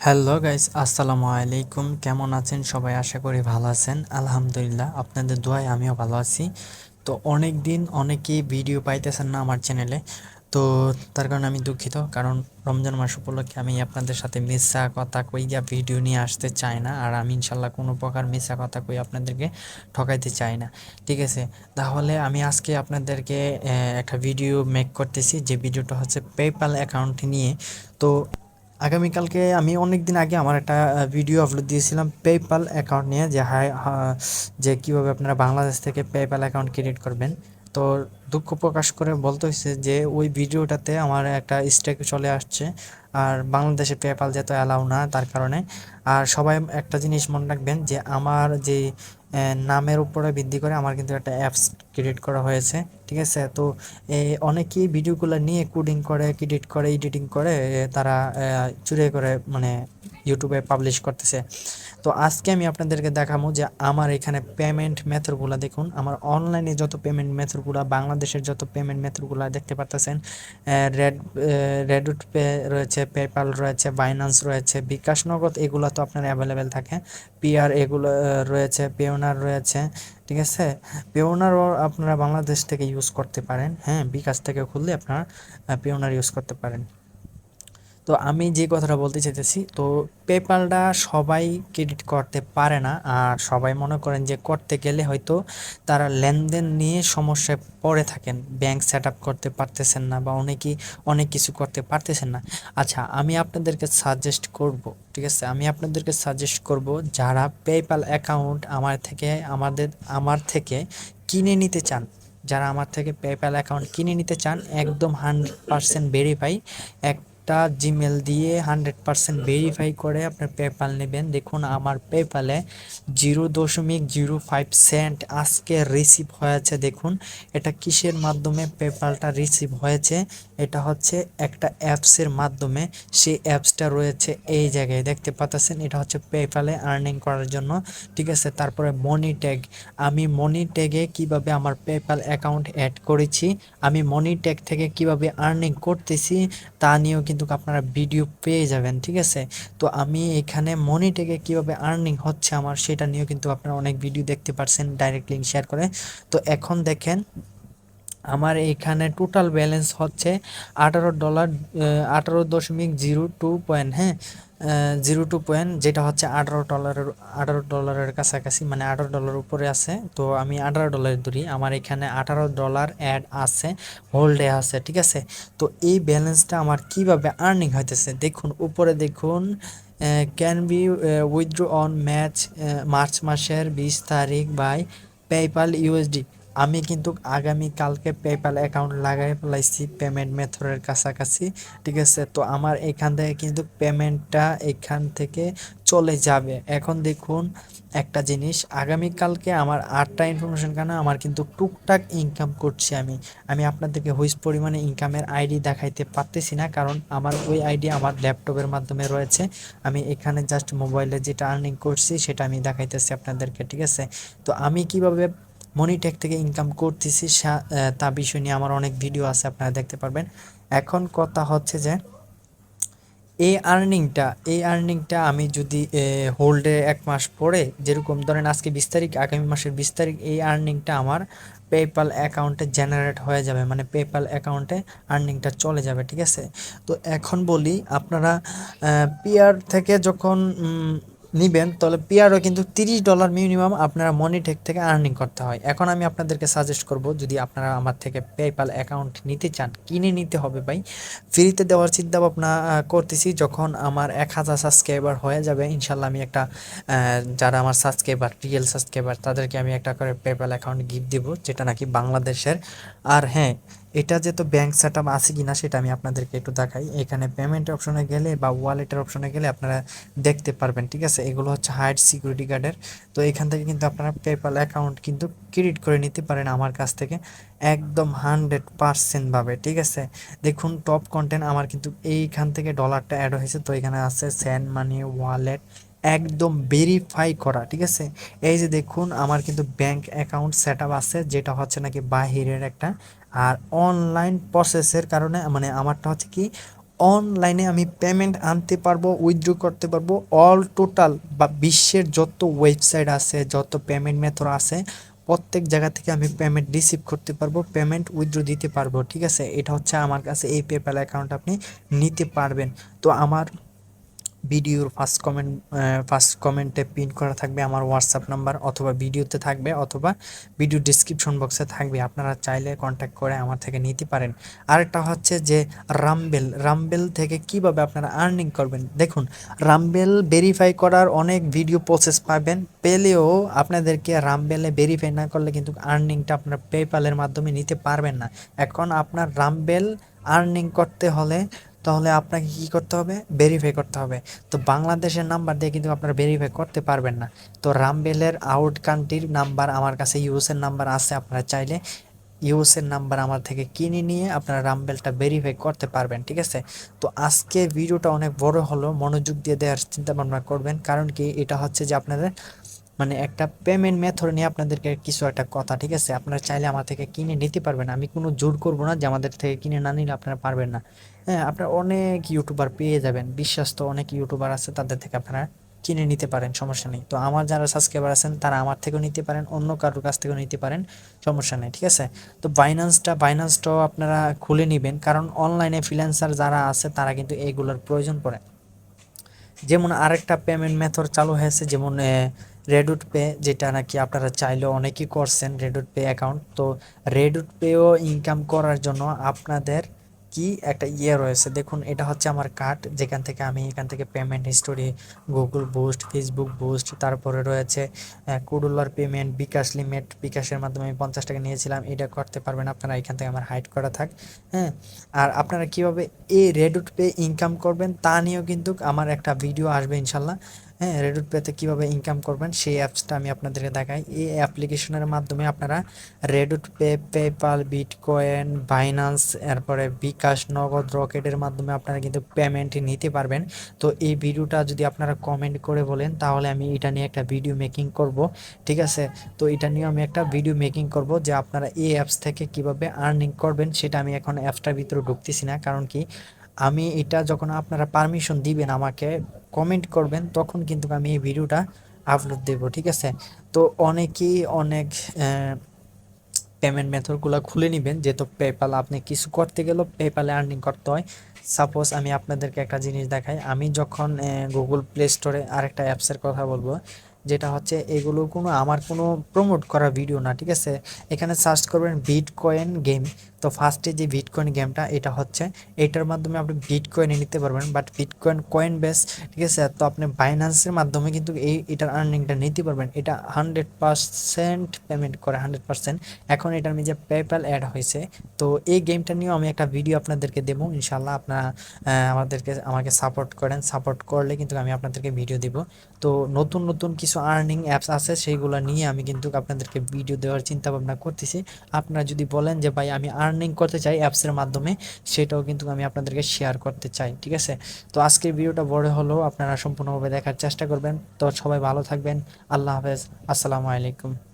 Hello guys, আসসালামু আলাইকুম। কেমন আছেন সবাই? আশা করি ভালো আছেন। আলহামদুলিল্লাহ, আপনাদের দোয়ায় আমিও ভালো আছি। তো অনেক দিন অনেকেই ভিডিও পাইতেছেন না আমার চ্যানেলে। তো তার কারণে আমি দুঃখিত, কারণ রমজান মাস উপলক্ষে আমি আপনাদের সাথে মিথ্যা কথা কইয়া ভিডিও নিয়ে আসতে চাই না। আর আমি ইনশাল্লাহ কোনো প্রকার মিথ্যা কথা কই আপনাদেরকে ঠকাইতে চাই না, ঠিক আছে? তাহলে আমি আজকে আপনাদেরকে একটা ভিডিও মেক করতেছি, যে ভিডিওটা হচ্ছে পেপ্যাল অ্যাকাউন্ট নিয়ে। তো আগামীকালকে আমি অনেক দিন আগে আমার একটা ভিডিও আপলোড দিয়েছিলাম পেপ্যাল অ্যাকাউন্ট নিয়ে, যে যে কীভাবে আপনারা বাংলাদেশ থেকে পেপ্যাল অ্যাকাউন্ট ক্রিয়েট করবেন। তো দুঃখ প্রকাশ করে বলতে হয়েছে যে ওই ভিডিওটাতে আমার একটা স্ট্রাইক চলে আসছে, আর বাংলাদেশে পেপ্যাল যেহেতু অ্যালাউ না, তার কারণে। আর সবাই একটা জিনিস মনে রাখবেন, যে আমার যে নামের উপরে ভিত্তি করে আমার কিন্তু একটা অ্যাপস ক্রিয়েট করা হয়েছে, ঠিক আছে? তো অনেকেই ভিডিওগুলো নিয়ে কোডিং করে, এডিট করে, এডিটিং করে তারা চুরি করে মানে ইউটিউবে পাবলিশ করতেছে। তো আজকে আমি আপনাদেরকে দেখাবো যে আমার এখানে পেমেন্ট মেথডগুলো দেখুন। আমার অনলাইনে যত পেমেন্ট মেথডগুলো, বাংলাদেশের যত পেমেন্ট মেথডগুলো দেখতে পাচ্ছেন, রেডুট পে রয়েছে, পেপ্যাল রয়েছে, বাইন্যান্স রয়েছে, বিকাশ নগদ, এগুলো তো আপনার অ্যাভেলেবেল থাকে। পিআর এগুলো রয়েছে, পেওনার রয়েছে, ঠিক আছে? পেওনারও আপনারা বাংলাদেশ থেকে ইউজ করতে পারেন, হ্যাঁ, বিকাশ থেকে খুললে আপনারা পেওনার ইউজ করতে পারেন। তো আমি যে কথাটা বলতে চাইতেছি, তো পেপ্যালটা সবাই ক্রেডিট করতে পারে না, আর সবাই মনে করেন যে করতে গেলে হয়তো তারা লেনদেন নিয়ে সমস্যায় পড়ে থাকেন, ব্যাংক সেট আপ করতে পারতেছেন না, বা অনেকেই অনেক কিছু করতে পারতেছেন না। আচ্ছা, আমি আপনাদেরকে সাজেস্ট করব, ঠিক আছে? আমি আপনাদেরকে সাজেস্ট করব, যারা পেপ্যাল অ্যাকাউন্ট আমার থেকে কিনে নিতে চান, যারা আমার থেকে পেপ্যাল অ্যাকাউন্ট কিনে নিতে চান, একদম 100% ভেরিফাই, একটা জিমেল দিয়ে 100% ভেরিফাই করে আপনার পেপ্যাল নেবেন। দেখুন, আমার পেপ্যালে 0.05 সেন্ট আজকে রিসিভ হয়েছে। দেখুন এটা কিসের মাধ্যমে পেপ্যালটা রিসিভ হয়েছে, এটা হচ্ছে একটা অ্যাপসের মাধ্যমে। সেই অ্যাপসটা রয়েছে এই জায়গায় দেখতে পাচ্ছেন, এটা হচ্ছে পেপ্যালে আর্নিং করার জন্য, ঠিক আছে? তারপরে মনি ট্যাগ, আমি মনি ট্যাগে কীভাবে আমার পেপ্যাল অ্যাকাউন্ট অ্যাড করেছি, আমি মনি ট্যাগ থেকে কিভাবে আর্নিং করতেছি তা নিয়েও কিন্তু আপনারা ভিডিও পেয়ে যাবেন, ঠিক আছে? তো আমি এখানে মনি ট্যাগে কীভাবে আর্নিং হচ্ছে আমার, সেটা নিয়েও কিন্তু আপনারা অনেক ভিডিও দেখতে পারছেন ডাইরেক্ট লিঙ্ক শেয়ার করে। তো এখন দেখেন, আমার এখানে টোটাল ব্যালেন্স হচ্ছে $18, 18.02 পয়েন্ট, হ্যাঁ, 02 পয়েন্ট, যেটা হচ্ছে $18 কাছাকাছি, মানে $18 উপরে আছে। তো আমি $18 ধরি, আমার এখানে $18 অ্যাড আছে, হোল্ডে আছে, ঠিক আছে? তো এই ব্যালেন্সটা আমার কিভাবে আর্নিং হইতেছে দেখুন, উপরে দেখুন, can be withdraw on March মাসের 20 তারিখ বাই পেপ্যাল ইউএসডি। আমি কিন্তু আগামী কালকে পেপ্যাল অ্যাকাউন্ট লাগাই ফেলাইছি পেমেন্ট মেথডের কাছাকাছি, ঠিক আছে? তো আমার এখান থেকে কিন্তু পেমেন্টটা এখান থেকে চলে যাবে। এখন দেখুন একটা জিনিস, আগামীকালকে আমার 8টা ইনফরমেশন, কেন আমার কিন্তু টুকটাক ইনকাম করছি। আমি আপনাদেরকে হুইচ পরিমাণে ইনকামের আইডি দেখাইতে পারতেছি না, কারণ আমার ওই আইডি আমার ল্যাপটপের মাধ্যমে রয়েছে। আমি এখানে জাস্ট মোবাইলে যেটা আর্নিং করছি সেটা আমি দেখাইতেছি আপনাদেরকে, ঠিক আছে? তো আমি কিভাবে মনিটেক থেকে ইনকাম করতেছি তা বিষয় নিয়ে আমার অনেক ভিডিও আছে, আপনারা দেখতে পারবেন। এখন কথা হচ্ছে যে এই আর্নিংটা আমি যদি হোল্ডে 1 মাস পরে, যেরকম ধরেন আজকে 20 তারিখ, আগামী মাসের 20 তারিখ এই আর্নিংটা আমার পেপ্যাল অ্যাকাউন্টে জেনারেট হয়ে যাবে, মানে পেপ্যাল অ্যাকাউন্টে আর্নিংটা চলে যাবে, ঠিক আছে? তো এখন বলি, আপনারা পিআর থেকে যখন নিবেন, তাহলে পিআরও কিন্তু $30 মিনিমাম আপনারা মনিটেক থেকে আর্নিং করতে হয়। এখন আমি আপনাদেরকে সাজেস্ট করব, যদি আপনারা আমার থেকে পেপ্যাল অ্যাকাউন্ট নিতে চান, কিনে নিতে হবে ভাই, ফ্রিতে দেওয়ার চিন্তা ভাবনা করতেছি। যখন আমার 1000 সাবস্ক্রাইবার হয়ে যাবে ইনশাল্লাহ, আমি একটা যারা আমার সাবস্ক্রাইবার, রিয়েল সাবস্ক্রাইবার, তাদেরকে আমি একটা করে পেপ্যাল অ্যাকাউন্ট গিফট দিব, যেটা নাকি বাংলাদেশের। আর হ্যাঁ, এটা যে তো ব্যাংক সেট আপ আছে কিনা সেটা আমি আপনাদেরকে একটু দেখাই। এখানে পেমেন্ট অপশনে গেলে বা ওয়ালেটের অপশনে গেলে আপনারা দেখতে পারবেন, ঠিক আছে? এগুলো হচ্ছে হাইড সিকিউরিটি গার্ডের। তো এখান থেকে কিন্তু আপনারা পেপ্যাল অ্যাকাউন্ট কিন্তু ক্রিয়েট করে নিতে পারেন আমার কাছ থেকে, একদম 100% ভাবে, ঠিক আছে? দেখুন, টপ কন্টেন্ট আমার কিন্তু এইখান থেকে ডলারটা অ্যাড হয়েছে। তো এখানে আছে সেন্ড মানি, ওয়ালেট, একদম ভেরিফাই করা, ঠিক আছে? এই যে দেখুন, আমার কিন্তু ব্যাংক অ্যাকাউন্ট সেট আপ আছে, যেটা হচ্ছে নাকি বাহিরের একটা, আর অনলাইন প্রসেসের কারণে, মানে আমারটা হচ্ছে কি অনলাইনে আমি পেমেন্ট আনতে পারবো, উইথড্র করতে পারবো, অল টোটাল বা বিশ্বের যত ওয়েবসাইট আছে, যত পেমেন্ট মেথড আছে, প্রত্যেক জায়গা থেকে আমি পেমেন্ট রিসিভ করতে পারবো, পেমেন্ট উইথড্র দিতে পারবো। ঠিক আছে, এটা হচ্ছে আমার কাছে এই পেপ্যাল অ্যাকাউন্ট আপনি নিতে পারবেন। তো আমার ভিডিওর ফার্স্ট কমেন্টে পিন করা থাকবে আমার হোয়াটসঅ্যাপ নাম্বার, অথবা ভিডিওতে থাকবে, অথবা ভিডিও ডিসক্রিপশন বক্সে থাকবে, আপনারা চাইলে কন্ট্যাক্ট করে আমার থেকে নিতে পারেন। আরেকটা হচ্ছে যে রামবেল থেকে কিভাবে আপনারা আর্নিং করবেন। দেখুন, রামবেল ভেরিফাই করার অনেক ভিডিও প্রসেস পাবেন, পেলেও আপনাদেরকে রামবেলে ভেরিফাই না করলে কিন্তু আর্নিংটা আপনার পেপ্যালের মাধ্যমে নিতে পারবেন না। এখন আপনার রামবেল আর্নিং করতে হলে তাহলে আপনাকে কি করতে হবে, ভেরিফাই করতে হবে। তো বাংলাদেশের নাম্বার দিয়ে কিন্তু আপনারা ভেরিফাই করতে পারবেন না। তো রামবেলের আউট কান্ট্রির নাম্বার আমার কাছে ইউএসের নাম্বার আছে, আপনারা চাইলে ইউএসের নাম্বার আমার থেকে কিনে নিয়ে আপনারা রামবেলটা ভেরিফাই করতে পারবেন। ঠিক আছে, তো আজকে ভিডিওটা অনেক বড় হলো, মনোযোগ দিয়ে দেওয়ার চিন্তা ভাবনা করবেন, কারণ কি এটা হচ্ছে যে আপনাদের মানে একটা পেমেন্ট মেথড নিয়ে আপনাদেরকে কিছু একটা কথা। ঠিক আছে, আপনারা চাইলে আমার থেকে কিনে নিতে পারবেন, আমি কোনো জোর করব না যে আমাদের থেকে কিনে না নিলে আপনারা পারবেন না। হ্যাঁ, আপনারা অনেক ইউটিউবার পেয়ে যাবেন, বিশ্বস্ত অনেক ইউটিউবার আছে, তাদের থেকে আপনারা কিনে নিতে পারেন, সমস্যা নেই। তো আমার যারা সাবস্ক্রাইবার আছেন তারা আমার থেকেও নিতে পারেন, অন্য কারোর কাছ থেকেও নিতে পারেন, সমস্যা নেই। ঠিক আছে, তো বাইন্যান্সটাও আপনারা খুলে নেবেন, কারণ অনলাইনে ফ্রিল্যান্সার যারা আছে তারা কিন্তু এইগুলোর প্রয়োজন পড়ে। যেমন আরেকটা পেমেন্ট মেথড চালু হয়েছে, যেমন রেডুট পে, যেটা নাকি আপনারা চাইলেও অনেকেই করছেন রেডুট পে অ্যাকাউন্ট। তো রেডুট পেও ইনকাম করার জন্য আপনাদের কি একটা রয়েছে, দেখুন এটা হচ্ছে আমার কার্ড, যেখান থেকে আমি এখান থেকে payment history, Google boost, Facebook boost, তারপরে রয়েছে কুডুলার পেমেন্ট, বিকাশ লিমিট, বিকাশের মাধ্যমে আমি 50 টাকা নিয়েছিলাম, এটা করতে পারবেন আপনারা, এখান থেকে আমার হাইড করা থাক। হ্যাঁ, আর আপনারা কিভাবে এই রেডুট পে ইনকাম করবেন তা নিয়েও কিন্তু আমার একটা ভিডিও আসবে ইনশাল্লাহ। হ্যাঁ, রেডুট পেতে কীভাবে ইনকাম করবেন সেই অ্যাপসটা আমি আপনাদেরকে দেখাই। এই অ্যাপ্লিকেশনের মাধ্যমে আপনারা Redoubt pay, PayPal, bitcoin, Binance, এরপরে বিকাশ, নগদ, রকেটের মাধ্যমে আপনারা কিন্তু পেমেন্ট নিতে পারবেন। তো এই ভিডিওটা যদি আপনারা কমেন্ট করে বলেন তাহলে আমি এটা নিয়ে একটা ভিডিও মেকিং করব। ঠিক আছে, তো এটা নিয়ে আমি একটা ভিডিও মেকিং করব যে আপনারা এই অ্যাপস থেকে কিভাবে আর্নিং করবেন, সেটা আমি এখন অ্যাপসটার ভিতরে ঢুকতেছি না, কারণ কি আমি এটা যখন আপনারা পারমিশন দিবেন আমাকে, কমেন্ট করবেন, তখন কিন্তু আমি এই ভিডিওটা আপলোড দেব। ঠিক আছে, তো অনেকেই অনেক পেমেন্ট মেথডগুলো খুলে নেবেন, যেহেতু পেপ্যাল আপনি কিছু করতে গেলেও পেপ্যালে আর্নিং করতে হয়। সাপোজ আমি আপনাদেরকে একটা জিনিস দেখাই, আমি যখন গুগল প্লে স্টোরে আরেকটা অ্যাপসের কথা বলবো, যেটা হচ্ছে এগুলো আমার কোনো প্রমোট করা ভিডিও না। ঠিক আছে, এখানে সার্চ করবেন বিটকয়েন গেম। তো ফার্স্টে যে বিটকয়েন গেমটা, এটা হচ্ছে এটার মাধ্যমে আপনি বিটকয়েনে নিতে পারবেন, বাট বিটকয়েন কয়েন বেস। ঠিক আছে, তো আপনি বাইন্যান্সের মাধ্যমে কিন্তু এটার আর্নিংটা নিতে পারবেন। এটা 100% পেমেন্ট করে, 100%। এখন এটার মধ্যে পেপ্যাল অ্যাড হয়েছে। তো এই গেমটা নিয়েও আমি একটা ভিডিও আপনাদেরকে দেবো ইনশাল্লাহ, আপনারা আমাকে সাপোর্ট করেন, সাপোর্ট করলে কিন্তু আমি আপনাদেরকে ভিডিও দেব। তো নতুন নতুন কিছু আর্নিং অ্যাপস আছে, সেইগুলো নিয়ে আমি কিন্তু আপনাদেরকে ভিডিও দেওয়ার চিন্তা ভাবনা করতেছি। আপনারা যদি বলেন যে ভাই আমি আর্নিং করতে চাই অ্যাপসের মাধ্যমে, সেটাও কিন্তু আমি আপনাদেরকে শেয়ার করতে চাই। ঠিক আছে, তো আজকের ভিডিওটা বড় হলেও আপনারা সম্পূর্ণভাবে দেখার চেষ্টা করবেন। তো সবাই ভালো থাকবেন, আল্লাহ হাফেজ, আসসালামু আলাইকুম।